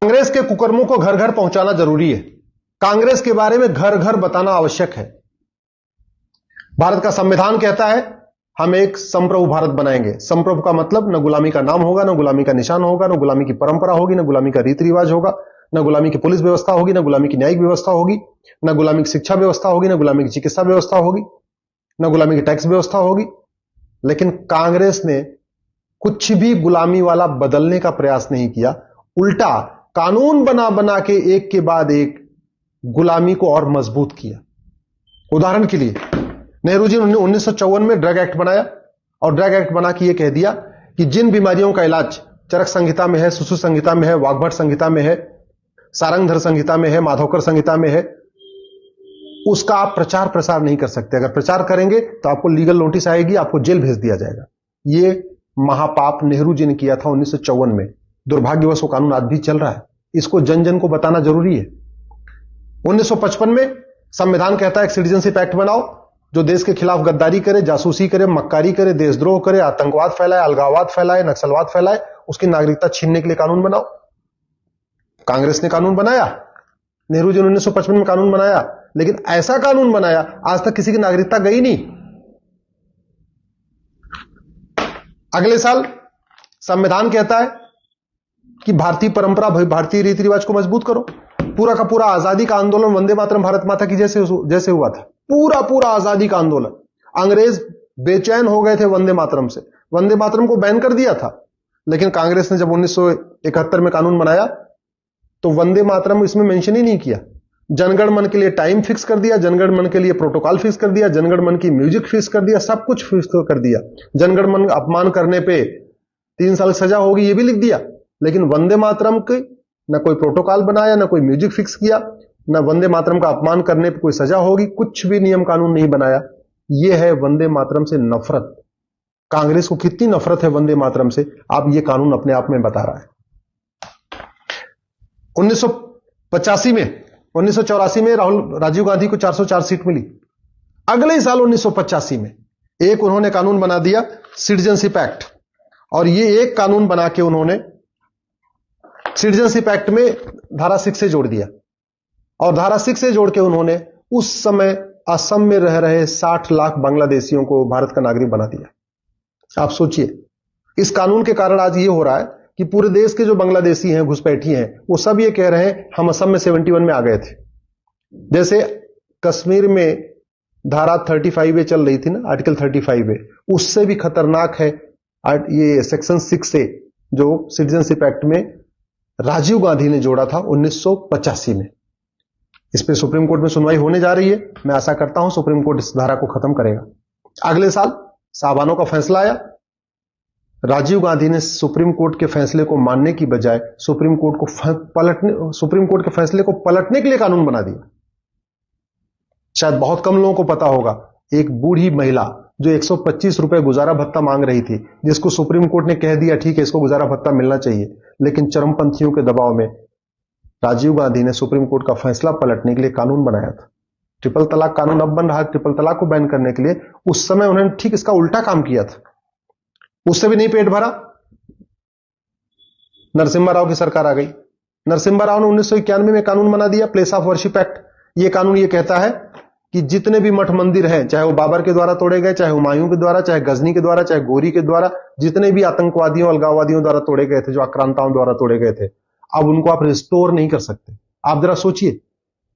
कांग्रेस के कुकर्मों को घर घर पहुंचाना जरूरी है। कांग्रेस के बारे में घर घर बताना आवश्यक है। भारत का संविधान कहता है हम एक संप्रभु भारत बनाएंगे। संप्रभु का मतलब न गुलामी का नाम होगा, न गुलामी का निशान होगा, न गुलामी की परंपरा होगी, न गुलामी का रीति रिवाज होगा, न गुलामी की पुलिस व्यवस्था होगी, न गुलामी की न्यायिक व्यवस्था होगी, न गुलामी की शिक्षा व्यवस्था होगी, न गुलामी की चिकित्सा व्यवस्था होगी, न गुलामी की टैक्स व्यवस्था होगी। लेकिन कांग्रेस ने कुछ भी गुलामी वाला बदलने का प्रयास नहीं किया, उल्टा कानून बना बना के एक के बाद एक गुलामी को और मजबूत किया। उदाहरण के लिए नेहरू जी ने 1954 में ड्रग एक्ट बनाया और ड्रग एक्ट बना के यह कह दिया कि जिन बीमारियों का इलाज चरक संहिता में है, सुश्रुत संहिता में है, वाग्भट संहिता में है, सारंगधर संहिता में है, माधवकर संहिता में है, उसका आप प्रचार प्रसार नहीं कर सकते। अगर प्रचार करेंगे तो आपको लीगल नोटिस आएगी, आपको जेल भेज दिया जाएगा। यह महापाप नेहरू जी ने किया था 1954 में। दुर्भाग्यवश वो कानून आज भी चल रहा है। इसको जन जन को बताना जरूरी है। 1955 में संविधान कहता है एक सिटीजनशिप एक्ट बनाओ जो देश के खिलाफ गद्दारी करे, जासूसी करे, मक्कारी करे, देशद्रोह करे, आतंकवाद फैलाए, अलगाववाद फैलाए, नक्सलवाद फैलाए, उसकी नागरिकता छीनने के लिए कानून बनाओ। कांग्रेस ने कानून बनाया, नेहरू जी ने 1955 में कानून बनाया, लेकिन ऐसा कानून बनाया आज तक किसी की नागरिकता गई नहीं। अगले साल संविधान कहता है कि भारतीय परंपरा, भारतीय रीति रिवाज को मजबूत करो। पूरा का पूरा आजादी का आंदोलन वंदे मातरम भारत माता की जैसे हुआ था। पूरा आजादी का आंदोलन। अंग्रेज बेचैन हो गए थे वंदे मातरम से। वंदे मातरम को बैन कर दिया था, लेकिन कांग्रेस ने जब 1971 में कानून बनाया तो वंदे मातरम इसमें मेंशन ही नहीं किया। जनगण मन के लिए टाइम फिक्स कर दिया, जनगण मन के लिए प्रोटोकॉल फिक्स कर दिया, जनगण मन की म्यूजिक फिक्स कर दिया, सब कुछ फिक्स कर दिया। जनगण मन अपमान करने पे 3 साल सजा होगी ये भी लिख दिया। लेकिन वंदे मातरम के न कोई प्रोटोकॉल बनाया, न कोई म्यूजिक फिक्स किया, न वंदे मातरम का अपमान करने पर कोई सजा होगी, कुछ भी नियम कानून नहीं बनाया। यह है वंदे मातरम से नफरत। कांग्रेस को कितनी नफरत है वंदे मातरम से, आप यह कानून अपने आप में बता रहा है। 1984 में राजीव गांधी को 404 सीट मिली। अगले ही साल 1985 में एक उन्होंने कानून बना दिया सिटीजनशिप एक्ट, और यह एक कानून बना के उन्होंने सिटीजनशिप एक्ट में धारा 6 से जोड़ दिया, और धारा 6 से जोड़ के उन्होंने उस समय असम में रह रहे 60 लाख बांग्लादेशियों को भारत का नागरिक बना दिया। आप सोचिए, इस कानून के कारण आज यह हो रहा है कि पूरे देश के जो बांग्लादेशी हैं, घुसपैठी हैं, वो सब ये कह रहे हैं हम असम में 71 में आ गए थे। जैसे कश्मीर में धारा 35A चल रही थी ना, आर्टिकल 35A, उससे भी खतरनाक है ये सेक्शन 6A जो सिटीजनशिप एक्ट में राजीव गांधी ने जोड़ा था 1985 में। इस पे सुप्रीम कोर्ट में सुनवाई होने जा रही है। मैं आशा करता हूं सुप्रीम कोर्ट इस धारा को खत्म करेगा। अगले साल साबानो का फैसला आया। राजीव गांधी ने सुप्रीम कोर्ट के फैसले को मानने की बजाय सुप्रीम कोर्ट के फैसले को पलटने के लिए कानून बना दिया। शायद बहुत कम लोगों को पता होगा, एक बूढ़ी महिला जो 125 रुपए गुजारा भत्ता मांग रही थी, जिसको सुप्रीम कोर्ट ने कह दिया ठीक है इसको गुजारा भत्ता मिलना चाहिए, लेकिन चरमपंथियों के दबाव में राजीव गांधी ने सुप्रीम कोर्ट का फैसला पलटने के लिए कानून बनाया था। ट्रिपल तलाक कानून अब बन रहा है ट्रिपल तलाक को बैन करने के लिए। उस समय उन्होंने ठीक इसका उल्टा काम किया था, उससे भी नहीं पेट भरा। नरसिम्हा राव की सरकार आ गई। नरसिम्हा राव ने 1991 में कानून बना दिया प्लेस ऑफ वर्शिप एक्ट। यह कानून यह कहता है कि जितने भी मठ मंदिर हैं, चाहे वो बाबर के द्वारा तोड़े गए, चाहे हुमायूं के द्वारा, चाहे गजनी के द्वारा, चाहे गोरी के द्वारा, जितने भी आतंकवादियों अलगाववादियों द्वारा तोड़े गए थे, जो आक्रांताओं द्वारा तोड़े गए थे, अब उनको आप रिस्टोर नहीं कर सकते। आप जरा सोचिए,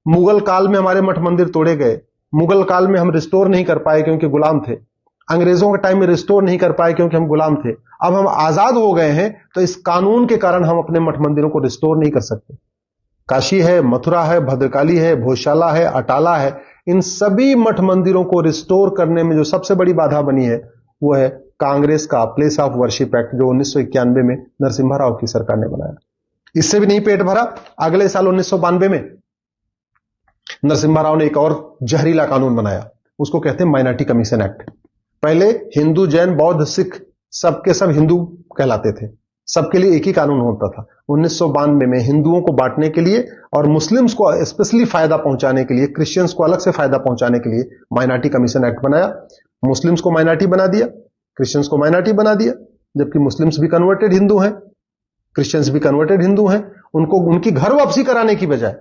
मुगल काल में हमारे मठ मंदिर तोड़े गए, मुगल काल में हम रिस्टोर नहीं कर पाए क्योंकि गुलाम थे। अंग्रेजों के टाइम में रिस्टोर नहीं कर पाए क्योंकि हम गुलाम थे। अब हम आजाद हो गए हैं तो इस कानून के कारण हम अपने मठ मंदिरों को रिस्टोर नहीं कर सकते। काशी है, मथुरा है, भद्रकाली है, भोजशाला है, अटाला है, इन सभी मठ मंदिरों को रिस्टोर करने में जो सबसे बड़ी बाधा बनी है वो है कांग्रेस का प्लेस ऑफ वर्शिप एक्ट, जो 1991 में नरसिम्हा राव की सरकार ने बनाया। इससे भी नहीं पेट भरा। अगले साल 1992 में नरसिम्हा राव ने एक और जहरीला कानून बनाया, उसको कहते हैं माइनॉरिटी कमीशन एक्ट। पहले हिंदू, जैन, बौद्ध, सिख सबके सब हिंदू कहलाते थे, सबके लिए एक ही कानून होता था। 1992 में हिंदुओं को बांटने के लिए और मुस्लिम्स को स्पेशली फायदा पहुंचाने के लिए, क्रिश्चियंस को अलग से फायदा पहुंचाने के लिए माइनॉरिटी कमीशन एक्ट बनाया। मुस्लिम्स को माइनॉरिटी बना दिया, क्रिश्चियंस को माइनॉरिटी बना दिया, जबकि मुस्लिम्स भी कन्वर्टेड हिंदू हैं, क्रिश्चियंस भी कन्वर्टेड हिंदू हैं, उनको उनकी घर वापसी कराने की बजाय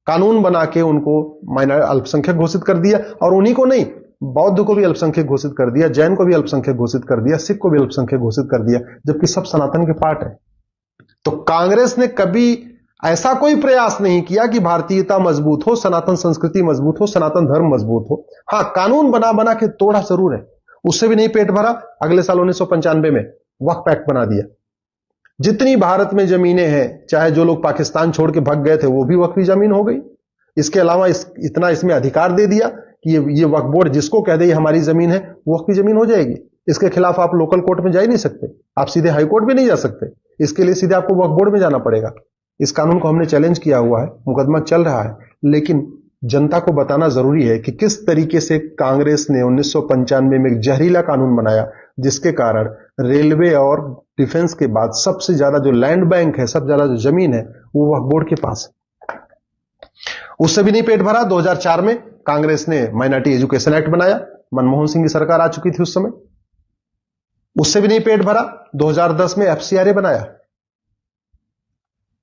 कानून बना के उनको अल्पसंख्यक घोषित कर दिया, और उन्हीं को नहीं, बौद्ध को भी अल्पसंख्यक घोषित कर दिया, जैन को भी अल्पसंख्यक घोषित कर दिया, सिख को भी अल्पसंख्यक घोषित कर दिया, जबकि सब सनातन के पार्ट है। तो कांग्रेस ने कभी ऐसा कोई प्रयास नहीं किया कि भारतीयता मजबूत हो, सनातन संस्कृति मजबूत हो, सनातन धर्म मजबूत हो। हां, कानून बना बना के तोड़ा जरूर है, उससे भी नहीं पेट भरा। अगले साल 1995 में वक्फ एक्ट बना दिया। जितनी भारत में जमीनें हैं, चाहे जो लोग पाकिस्तान छोड़ के भाग गए थे वो भी वक्फ की जमीन हो गई। इसके अलावा इतना इसमें अधिकार दे दिया कि ये वक्फ बोर्ड जिसको कह दे ये हमारी जमीन है, वो वक्फ की जमीन हो जाएगी। इसके खिलाफ आप लोकल कोर्ट में जा ही नहीं सकते, आप सीधे हाई कोर्ट भी नहीं जा सकते, इसके लिए सीधे आपको वक्फ बोर्ड में जाना पड़ेगा। इस कानून को हमने चैलेंज किया हुआ है, मुकदमा चल रहा है, लेकिन जनता को बताना जरूरी है कि किस तरीके से कांग्रेस ने 1995 में एक जहरीला कानून बनाया, जिसके कारण रेलवे और डिफेंस के बाद सबसे ज्यादा जो लैंड बैंक है, सबसे ज्यादा जो जमीन है, वो वक्फ बोर्ड के पास है। उससे भी नहीं पेट भरा। 2004 में कांग्रेस ने माइनॉरिटी एजुकेशन एक्ट बनाया, मनमोहन सिंह की सरकार आ चुकी थी उस समय, उससे भी नहीं पेट भरा। 2010 में एफसीआरए बनाया।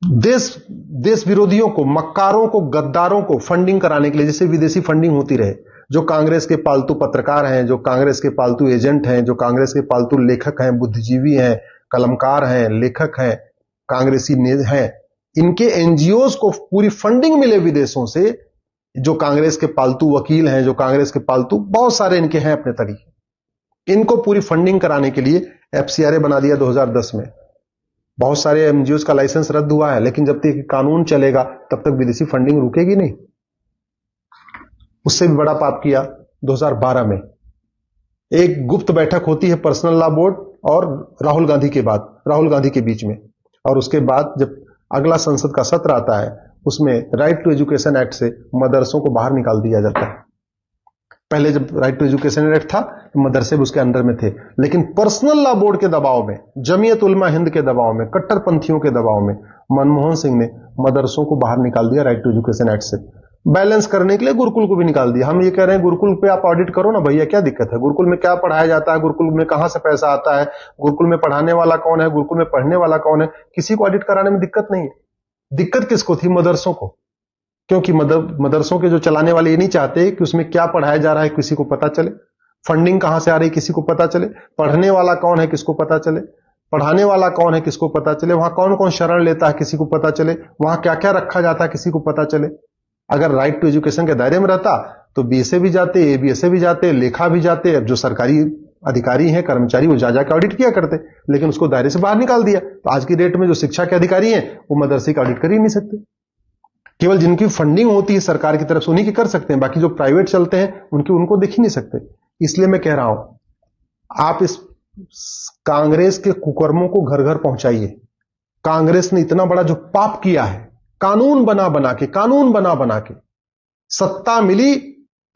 देश विरोधियों को, मक्कारों को, गद्दारों को फंडिंग कराने के लिए, जैसे विदेशी फंडिंग होती रहे, जो कांग्रेस के पालतू पत्रकार हैं, जो कांग्रेस के पालतू एजेंट हैं, जो कांग्रेस के पालतू लेखक हैं, बुद्धिजीवी हैं, कलमकार हैं, लेखक हैं, कांग्रेसी हैं, इनके एनजीओज को पूरी फंडिंग मिले विदेशों से, जो कांग्रेस के पालतू वकील हैं, जो कांग्रेस के पालतू बहुत सारे इनके हैं अपने तरीके, इनको पूरी फंडिंग कराने के लिए एफसीआरए बना दिया 2010 में। बहुत सारे एनजीओज का लाइसेंस रद्द हुआ है, लेकिन जब तक कानून चलेगा तब तक विदेशी फंडिंग रुकेगी नहीं। उससे भी बड़ा पाप किया 2012 में। एक गुप्त बैठक होती है पर्सनल लॉ बोर्ड और राहुल गांधी के बीच में, और उसके बाद जब अगला संसद का सत्र आता है, उसमें राइट टू एजुकेशन एक्ट से मदरसों को बाहर निकाल दिया जाता है। पहले जब राइट टू एजुकेशन एक्ट था, मदरसे भी उसके अंदर में थे, लेकिन पर्सनल लॉ बोर्ड के दबाव में, जमीयत उलमा हिंद के दबाव में, कट्टरपंथियों के दबाव में मनमोहन सिंह ने मदरसों को बाहर निकाल दिया राइट टू एजुकेशन एक्ट से। बैलेंस करने के लिए गुरुकुल को भी निकाल दिया। हम ये कह रहे हैं गुरुकुल पे आप ऑडिट करो ना भैया, क्या दिक्कत है? गुरुकुल में क्या पढ़ाया जाता है, गुरुकुल में कहां से पैसा आता है, गुरुकुल में पढ़ाने वाला कौन है, गुरुकुल में पढ़ने वाला कौन है, किसी को ऑडिट कराने में दिक्कत नहीं है। दिक्कत किसको थी? मदरसों को, क्योंकि मदरसों के जो चलाने वाले ये नहीं चाहते कि उसमें क्या पढ़ाया जा रहा है किसी को पता चले, फंडिंग कहां से आ रही किसी को पता चले, पढ़ने वाला कौन है किसको पता चले, पढ़ाने वाला कौन है किसको पता चले, वहां कौन कौन शरण लेता है किसी को पता चले, वहां क्या क्या रखा जाता है किसी को पता चले। अगर राइट टू एजुकेशन के दायरे में रहता तो बीएसए भी जाते, एबीएसए भी जाते, लेखा भी जाते, जो सरकारी अधिकारी हैं, कर्मचारी, वो जा जाकर ऑडिट किया करते, लेकिन उसको दायरे से बाहर निकाल दिया। तो आज की डेट में जो शिक्षा के अधिकारी हैं वो मदरसे का ऑडिट कर ही नहीं सकते। केवल जिनकी फंडिंग होती है सरकार की तरफ से उन्हीं की कर सकते हैं, बाकी जो प्राइवेट चलते हैं उनको देख ही नहीं सकते। इसलिए मैं कह रहा हूं, आप इस कांग्रेस के कुकर्मों को घर घर पहुंचाइए। कांग्रेस ने इतना बड़ा जो पाप किया है, कानून बना बना के सत्ता मिली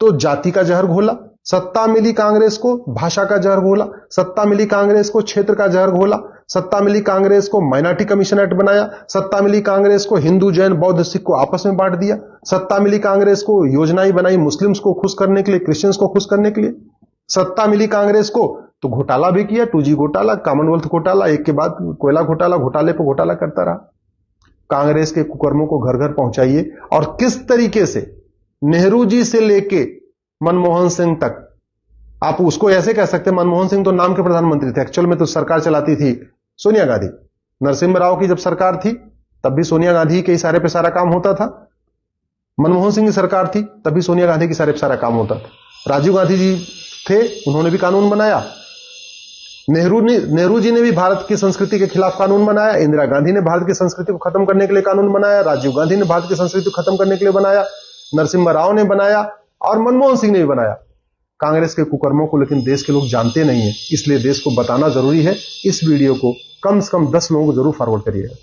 तो जाति का जहर घोला, सत्ता मिली कांग्रेस को भाषा का जहर घोला, सत्ता मिली कांग्रेस को क्षेत्र का जहर घोला, सत्ता मिली कांग्रेस को माइनॉरिटी कमीशन एक्ट बनाया, सत्ता मिली कांग्रेस को हिंदू जैन बौद्ध सिख को आपस में बांट दिया, सत्ता मिली कांग्रेस को योजनाएं बनाई मुस्लिम्स को खुश करने के लिए, क्रिश्चियंस को खुश करने के लिए, सत्ता मिली कांग्रेस को तो घोटाला भी किया, 2G घोटाला, कॉमनवेल्थ घोटाला, एक के बाद कोयला घोटाला, घोटाले पर घोटाला करता रहा। कांग्रेस के कुकर्मों को घर घर पहुंचाइए। और किस तरीके से नेहरू जी से लेके मनमोहन सिंह तक, आप उसको ऐसे कह सकते हैं, मनमोहन सिंह तो नाम के प्रधानमंत्री थे, एक्चुअल में तो सरकार चलाती थी सोनिया गांधी। नरसिम्हा राव की जब सरकार थी तब भी सोनिया गांधी के इशारे पे सारा काम होता था, मनमोहन सिंह की सरकार थी तब भी सोनिया गांधी के इशारे पे सारा काम होता था। राजीव गांधी जी थे, उन्होंने भी कानून बनाया, नेहरू जी ने भी भारत की संस्कृति के खिलाफ कानून बनाया, इंदिरा गांधी ने भारत की संस्कृति को खत्म करने के लिए कानून बनाया, राजीव गांधी ने भारत की संस्कृति को खत्म करने के लिए बनाया, नरसिम्हा राव ने बनाया और मनमोहन सिंह ने भी बनाया। कांग्रेस के कुकर्मों को लेकिन देश के लोग जानते नहीं है, इसलिए देश को बताना जरूरी है। इस वीडियो को कम से कम 10 लोगों को जरूर फॉरवर्ड करिएगा।